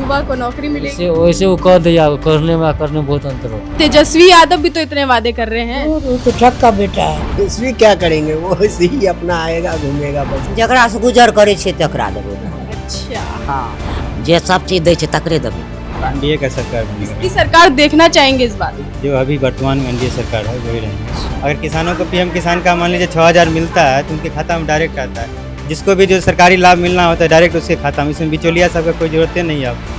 युवा को नौकरी मिलेगी। वैसे वो कह दिया, करने में करने में बहुत अंतर होता है। तेजस्वी यादव भी तो इतने वादे कर रहे हैं। वो तो ठग का बेटा है। तेजस्वी क्या करेंगे, वो ऐसे ही अपना आएगा घूमेगा बस। जकरा से गुजर करे छे तकरा देबो। अच्छा, हाँ, जे सब चीज दे छे तकरे देबो। एनडीए का सरकार बनेगा। की सरकार देखना चाहेंगे इस बार। जो अभी वर्तमान में एनडीए सरकार है वही रहेंगे। अगर किसानों को पीएम किसान का मान लीजिए 6,000 मिलता है तो उनके खाता में डायरेक्ट आता है। जिसको भी जो सरकारी लाभ मिलना होता है डायरेक्ट उसके खाता में, इसमें बिचौलिया सबका कोई जरूरत नहीं है आपको।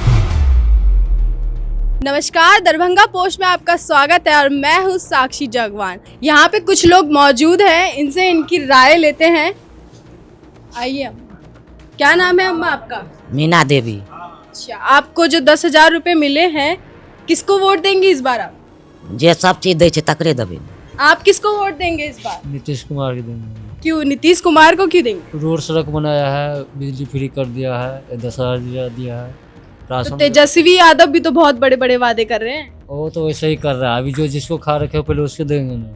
नमस्कार, दरभंगा पोस्ट में आपका स्वागत है और मैं हूँ साक्षी जगवान। यहाँ पे कुछ लोग मौजूद हैं, इनसे इनकी राय लेते हैं। आइए अम्मा, क्या नाम है अम्मा आपका? मीना देवी। अच्छा, आपको जो 10,000 रुपए मिले हैं, किसको वोट देंगे इस बार आप? जे सब चीज दे छे तकरे देबे। आप किसको वोट देंगे इस बार? नीतीश कुमार के देंगे। क्यों नीतीश कुमार को क्यों देंगे? रोड सड़क बनाया है, बिजली फ्री कर दिया है, 10,000 दिया है, तो राशन। तेजस्वी यादव भी तो बहुत बड़े बड़े वादे कर रहे हैं। वो तो वैसे ही कर रहा है। अभी जो जिसको खा रखे हो पहले उसके देंगे ना।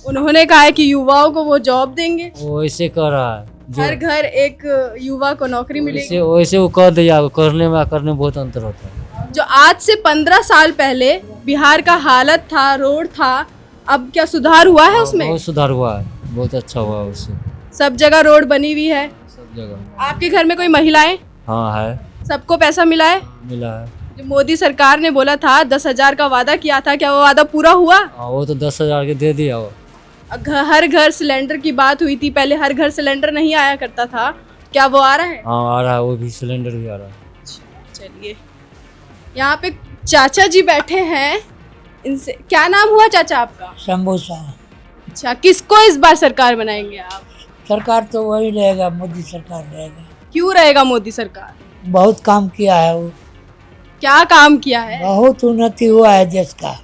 उन्होंने कहा है कि युवाओं को वो जॉब देंगे, वो ऐसे कर रहा है। हर घर एक युवा को नौकरी मिलेगी। वैसे वो कह दिया, करने में करने में बहुत अंतर होता है। जो आज से 15 साल पहले बिहार का हालत था, रोड था, अब क्या सुधार हुआ है उसमें? बहुत सुधार हुआ है, बहुत अच्छा हुआ है उससे। सब जगह रोड बनी हुई है। सब जगह। आपके घर में कोई महिलाएं? हाँ है, सबको पैसा मिला है? मिला है। जो मोदी सरकार ने बोला था 10,000 का वादा किया था, क्या वो वादा पूरा हुआ? हाँ, वो तो 10,000 के दे दिया वो। हर घर सिलेंडर की बात हुई थी, पहले हर घर सिलेंडर नहीं आया करता था, क्या वो आ रहा है? हाँ आ रहा है, वो भी सिलेंडर भी आ रहा है। चलिए, यहाँ पे चाचा जी बैठे हैं, इनसे क्या नाम हुआ चाचा आपका? समोसा। अच्छा, किसको इस बार सरकार बनाएंगे आप? सरकार तो वही रहेगा, मोदी सरकार रहेगा। क्यों रहेगा मोदी सरकार? बहुत काम किया है वो, क्या काम किया है? बहुत उन्नति हुआ है देश का।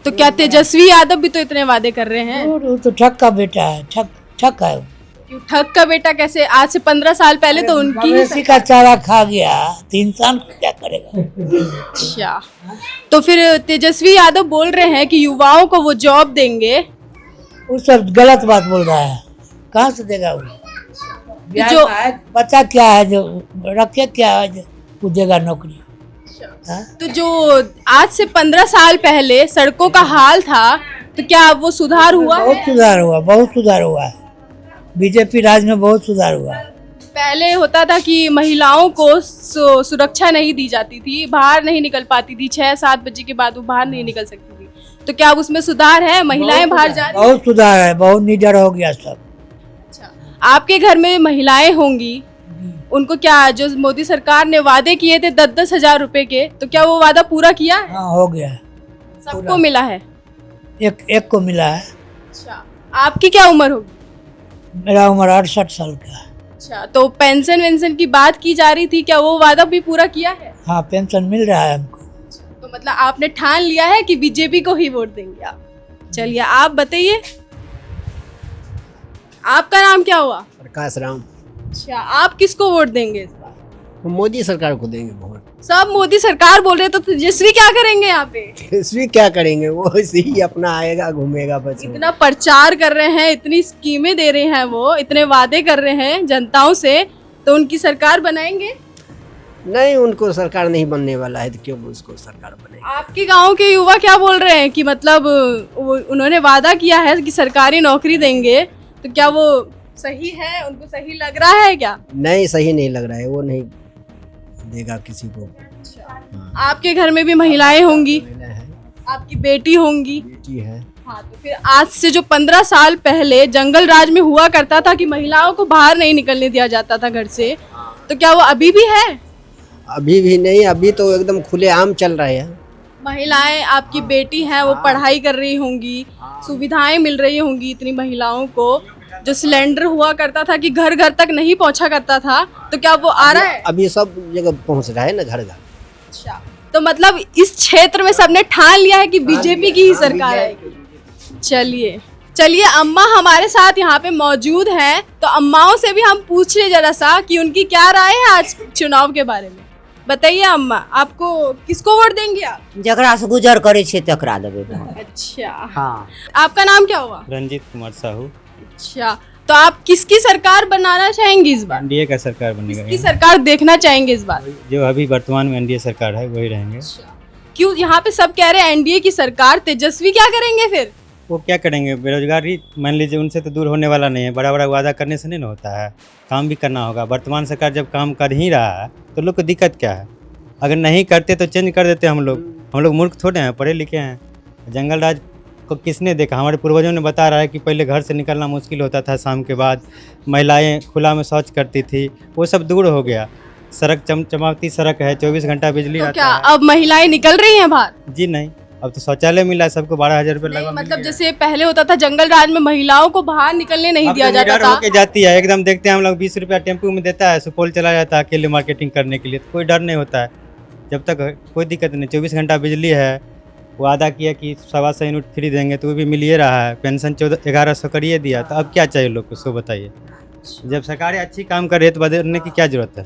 तो क्या तेजस्वी यादव भी तो इतने वादे कर रहे हैं? वो तो ठग का बेटा है, ठग है वो। क्यों ठग का बेटा कैसे? आज से 15 साल पहले तो उनकी ही मवेशी का चारा खा गया तो इंसान क्या करेगा? अच्छा, तो फिर तेजस्वी यादव बोल रहे हैं कि युवाओं को वो जॉब देंगे। वो सब गलत बात बोल रहा है। कहाँ से देगा वो? जो बच्चा क्या है जो रखे, क्या है जो वो देगा नौकरी? हाँ? तो जो आज से 15 साल पहले सड़कों का हाल था, तो क्या वो सुधार हुआ बहुत है? सुधार हुआ, बहुत सुधार हुआ है। बीजेपी राज में बहुत सुधार हुआ है। पहले होता था कि महिलाओं को सुरक्षा नहीं दी जाती थी, बाहर नहीं निकल पाती थी, 6-7 बजे के बाद वो बाहर नहीं निकल सकती थी। तो क्या अब उसमें सुधार है? महिलाएं बाहर जा रही हैं? बहुत सुधार है, बहुत निडर हो गया सब। अच्छा, आपके घर में महिलाएं होंगी, उनको क्या जो मोदी सरकार ने वादे किए थे 10-10 हजार रुपए के, तो क्या वो वादा पूरा किया है? हाँ हो गया है, सबको मिला है? एक को मिला है। अच्छा, आपकी क्या उम्र होगी? मेरा उम्र 68 साल का है। अच्छा, तो पेंशन वेंशन की बात की जा रही थी, क्या वो वादा भी पूरा किया है? हाँ पेंशन मिल रहा है हमको। तो मतलब आपने ठान लिया है कि बीजेपी को ही वोट देंगे आप। चलिए, आप बताइए, आपका नाम क्या हुआ? प्रकाश राम। अच्छा, आप किसको वोट देंगे इस बार? हम मोदी सरकार को देंगे वोट। सब मोदी सरकार बोल रहे हैं, तो तेजस्वी क्या करेंगे यहाँ पे? तेजस्वी क्या करेंगे, वो ऐसे ही अपना आएगा घूमेगा बस। इतना प्रचार कर रहे हैं, इतनी स्कीमें दे रहे हैं, वो इतने वादे कर रहे हैं जनताओं से, तो उनकी सरकार बनाएंगे? नहीं, उनको सरकार नहीं बनने वाला है, तो क्यों उसको सरकार बने? आपके गांव के युवा क्या बोल रहे हैं कि मतलब उन्होंने वादा किया है कि सरकारी नौकरी देंगे, तो क्या वो सही है? उनको सही लग रहा है क्या? नहीं, सही नहीं लग रहा है, वो नहीं देगा किसी को। आपके घर में भी महिलाएं होंगी, महिला है, आपकी बेटी होंगी। बेटी है। हाँ, तो फिर आज से जो 15 साल पहले जंगल राज में हुआ करता था कि महिलाओं को बाहर नहीं निकलने दिया जाता था घर से, तो क्या वो अभी भी है? अभी भी नहीं, अभी तो एकदम खुले आम चल रहा है। महिलाएं, आपकी बेटी हैं, वो पढ़ाई कर रही होंगी, सुविधाएं मिल रही होंगी इतनी महिलाओं को। जो सिलेंडर हुआ करता था कि घर घर तक नहीं पहुंचा करता था, तो क्या वो आ रहा है? अभी सब जगह पहुंच रहा है ना, घर घर। अच्छा, तो मतलब इस क्षेत्र में सबने ठान लिया है कि बीजेपी की ही सरकार आएगी। चलिए, अम्मा हमारे साथ यहाँ पे मौजूद हैं, तो अम्माओं से भी हम पूछ ले जरा सा कि उनकी क्या राय है आज चुनाव के बारे में। बताइए अम्मा, आपको किसको वोट देंगे आप? जकरा से गुजर करे छे तकरा देबे। अच्छा, हाँ। आपका नाम क्या हुआ? रंजीत कुमार साहू। अच्छा, तो आप किसकी सरकार बनाना चाहेंगे इस बार? एनडीए का सरकार बनेगा। किसकी सरकार देखना चाहेंगे इस बार? जो अभी वर्तमान में एनडीए सरकार है वही रहेंगे। क्यों यहाँ पे सब कह रहे हैं एनडीए की सरकार, तेजस्वी क्या करेंगे फिर? वो क्या करेंगे, बेरोजगारी मान लीजिए उनसे तो दूर होने वाला नहीं है। बड़ा बड़ा वादा करने से नहीं ना होता है, काम भी करना होगा। वर्तमान सरकार जब काम कर ही रहा है तो लोग को दिक्कत क्या है? अगर नहीं करते तो चेंज कर देते हम लोग मूर्ख थोड़े हैं, पढ़े लिखे हैं। जंगल राज को किसने देखा? हमारे पूर्वजों ने बता रहा है कि पहले घर से निकलना मुश्किल होता था, शाम के बाद महिलाएं खुला में शौच करती थी, वो सब दूर हो गया। सड़क चमचमाती सड़क है, 24 घंटा बिजली तो रहता क्या है। अब महिलाएं निकल रही हैं बाहर? जी नहीं, अब तो शौचालय मिला सबको, 12,000 रुपये नहीं, लगा। मतलब जैसे पहले होता था जंगल राज में महिलाओं को बाहर निकलने नहीं दिया जाता था। होके जाती है एकदम, देखते हैं हम लोग 20 रुपया टेम्पू में देता है, सुपौल चला जाता है अकेले मार्केटिंग करने के लिए, तो कोई डर नहीं होता है। जब तक कोई दिक्कत नहीं, 24 घंटा बिजली है। वादा किया कि 125 यूनिट फ्री देंगे, तो वो भी मिल ही रहा है। पेंशन 1100 करिए दिया, तो अब क्या चाहिए लोग को, सो बताइए। जब सरकारें अच्छी काम कर रही है तो बदलने की क्या जरूरत है?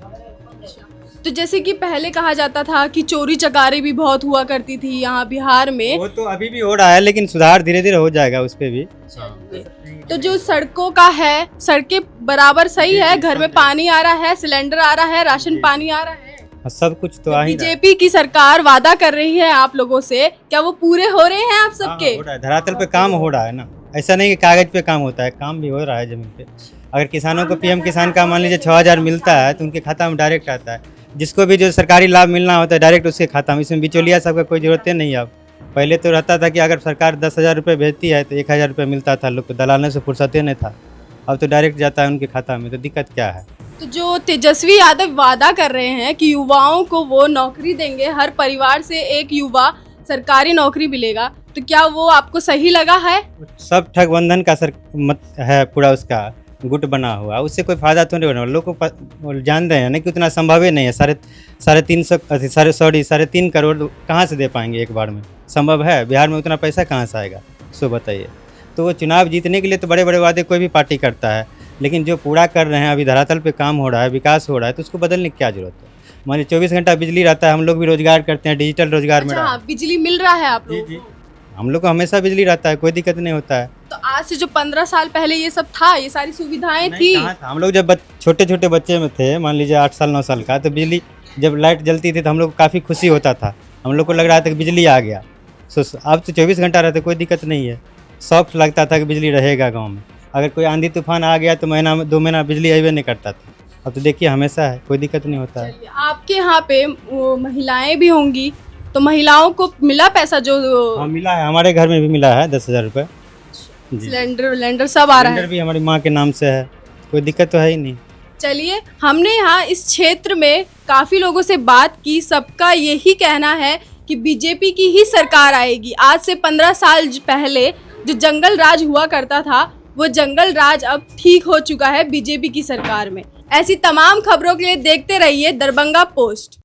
तो जैसे कि पहले कहा जाता था कि चोरी चकारी भी बहुत हुआ करती थी यहाँ बिहार में, वो तो अभी भी हो रहा है, लेकिन सुधार धीरे धीरे हो जाएगा उस पर भी। तो जो सड़कों का है, सड़कें बराबर सही है, घर में पानी आ रहा है, सिलेंडर आ रहा है, राशन पानी आ रहा है। सब कुछ तो आ ही रहा है। बीजेपी की सरकार वादा कर रही है आप लोगों से, क्या वो पूरे हो रहे हैं आप सबके? हो रहा है, धरातल पे काम हो रहा है ना। ऐसा नहीं कि कागज पे काम होता है, काम भी हो रहा है जमीन पे। अगर किसानों को पीएम किसान का मान लीजिए 6,000 मिलता है तो उनके खाता में डायरेक्ट आता है। जिसको भी जो सरकारी लाभ मिलना होता है डायरेक्ट उसके खाता में, इसमें बिचौलिया सबका कोई जरूरत नहीं है। अब पहले तो रहता था कि अगर सरकार 10,000 रुपये भेजती है तो 1,000 रुपये मिलता था, लोग को दलालों से फुर्सत नहीं था। अब तो डायरेक्ट जाता है उनके खाता में, तो दिक्कत क्या है? तो जो तेजस्वी यादव वादा कर रहे हैं कि युवाओं को वो नौकरी देंगे, हर परिवार से एक युवा सरकारी नौकरी मिलेगा, तो क्या वो आपको सही लगा है? सब ठगबंधन का है पूरा, उसका गुट बना हुआ, उससे कोई फायदा तो नहीं होने वाला। लोग को जान रहे हैं ना कि उतना संभव ही नहीं है। 3.5 करोड़ कहाँ से दे पाएंगे एक बार में? संभव है? बिहार में उतना पैसा कहाँ से आएगा, सो बताइए। तो वो चुनाव जीतने के लिए तो बड़े बड़े वादे कोई भी पार्टी करता है, लेकिन जो पूरा कर रहे हैं, अभी धरातल पे काम हो रहा है, विकास हो रहा है, तो उसको बदलने की क्या जरूरत है? मान लीजिए 24 घंटा बिजली रहता है, हम लोग भी रोजगार करते हैं, डिजिटल रोजगार में अच्छा, रहा हाँ, बिजली मिल रहा है आप लोगों को? हम लोग को हमेशा बिजली रहता है, कोई दिक्कत नहीं होता है। तो आज से जो 15 साल पहले ये सब था, ये सारी सुविधाएं थी? कहाँ था? हम लोग जब छोटे छोटे बच्चे में थे, मान लीजिए 8 साल 9 साल का, तो बिजली जब लाइट जलती थी तो हम लोग को काफ़ी खुशी होता था। हम लोग को लग रहा था कि बिजली आ गया। अब तो 24 घंटा रहता, कोई दिक्कत नहीं है। सॉफ्ट लगता था कि बिजली रहेगा गाँव में। अगर कोई आंधी तूफान आ गया तो महीना में 2 महीना बिजली अवे नहीं करता था। अब तो देखिए हमेशा है, कोई दिक्कत नहीं होता है। आपके यहाँ पे वो महिलाएं भी होंगी, तो महिलाओं को मिला पैसा जो? हाँ मिला है, हमारे घर में भी मिला है 10,000 रुपये। सिलेंडर सब आ रहा है? सिलेंडर भी हमारी माँ के नाम से है, कोई दिक्कत तो है ही नहीं। चलिए, हमने यहाँ इस क्षेत्र में काफ़ी लोगों से बात की, सबका यही कहना है कि बीजेपी की ही सरकार आएगी। आज से 15 साल पहले जो जंगल राज हुआ करता था, वो जंगल राज अब ठीक हो चुका है बीजेपी की सरकार में। ऐसी तमाम खबरों के लिए देखते रहिए दरभंगा पोस्ट।